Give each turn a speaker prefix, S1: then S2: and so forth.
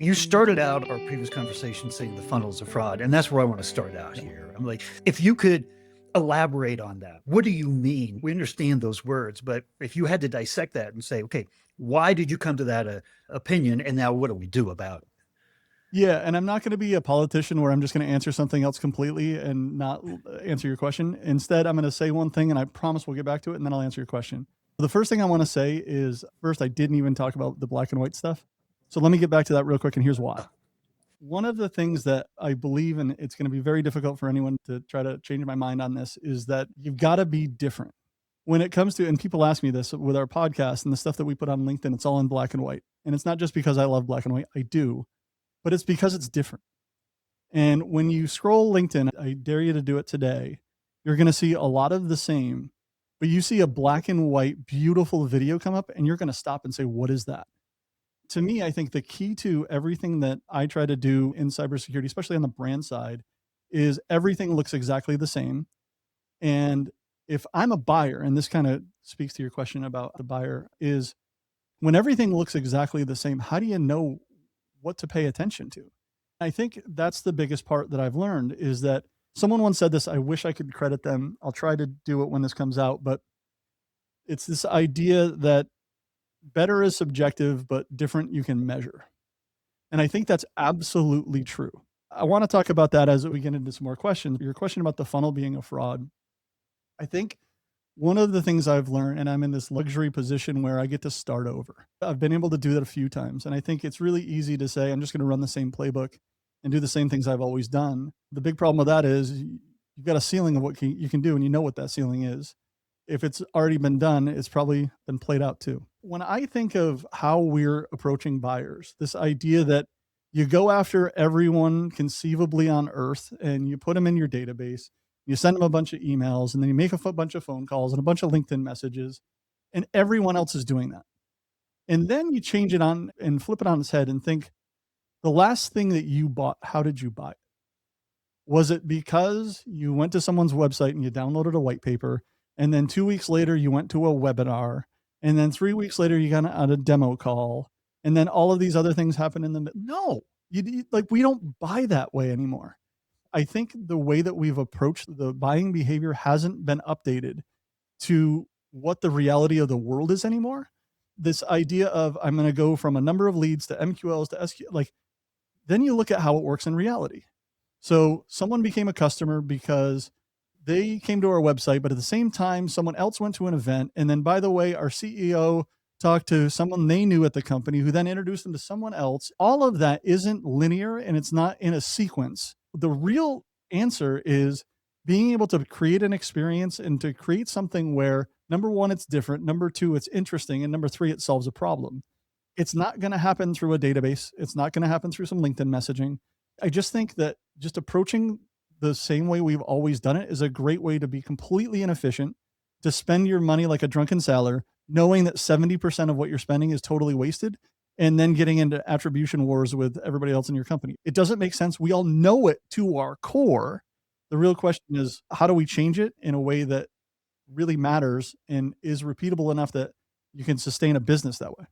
S1: You started out our previous conversation saying the funnel is a fraud, and that's where I want to start out here. I'm like, if you could elaborate on that, what do you mean? We understand those words, but if you had to dissect that and say, okay, why did you come to that opinion, and now what do we do about it?
S2: Yeah, and I'm not gonna be a politician where I'm just gonna answer something else completely and not answer your question. Instead, I'm gonna say one thing, and I promise we'll get back to it, and then I'll answer your question. The first thing I wanna say is, first, I didn't even talk about the black and white stuff. So let me get back to that real quick, and here's why. One of the things that I believe, and it's gonna be very difficult for anyone to try to change my mind on this, is that you've gotta be different. When it comes to, and people ask me this with our podcast and the stuff that we put on LinkedIn, it's all in black and white. And it's not just because I love black and white, I do, but it's because it's different. And when you scroll LinkedIn, I dare you to do it today, you're going to see a lot of the same, but you see a black and white, beautiful video come up, and you're going to stop and say, what is that? To me, I think the key to everything that I try to do in cybersecurity, especially on the brand side, is everything looks exactly the same. And if I'm a buyer, and this kind of speaks to your question about the buyer, is when everything looks exactly the same, how do you know what to pay attention to? I think that's the biggest part that I've learned is that someone once said this. I wish I could credit them. I'll try to do it when this comes out, but it's this idea that better is subjective, but different you can measure. And I think that's absolutely true. I want to talk about that as we get into some more questions. Your question about the funnel being a fraud. I think one of the things I've learned, and I'm in this luxury position where I get to start over. I've been able to do that a few times. And I think it's really easy to say, I'm just going to run the same playbook and do the same things I've always done. The big problem with that is you've got a ceiling of what you can do, and you know what that ceiling is. If it's already been done, it's probably been played out too. When I think of how we're approaching buyers, this idea that you go after everyone conceivably on earth and you put them in your database, you send them a bunch of emails, and then you make a bunch of phone calls and a bunch of LinkedIn messages, and everyone else is doing that. And then you change it on and flip it on its head and think, the last thing that you bought, how did you buy it? Was it because you went to someone's website and you downloaded a white paper, and then 2 weeks later you went to a webinar, and then 3 weeks later you got on a demo call, and then all of these other things happen in the no, like we don't buy that way anymore. I think the way that we've approached the buying behavior hasn't been updated to what the reality of the world is anymore. This idea of I'm going to go from a number of leads to MQLs to SQ, like then you look at how it works in reality. So someone became a customer because they came to our website, but at the same time, someone else went to an event. And then, by the way, our CEO talked to someone they knew at the company who then introduced them to someone else. All of that isn't linear and it's not in a sequence. The real answer is being able to create an experience and to create something where number one, it's different. Number two, it's interesting. And number three, it solves a problem. It's not going to happen through a database. It's not going to happen through some LinkedIn messaging. I just think that just approaching the same way we've always done it is a great way to be completely inefficient, to spend your money like a drunken sailor, knowing that 70% of what you're spending is totally wasted, and then getting into attribution wars with everybody else in your company. It doesn't make sense. We all know it to our core. The real question is, how do we change it in a way that really matters and is repeatable enough that you can sustain a business that way?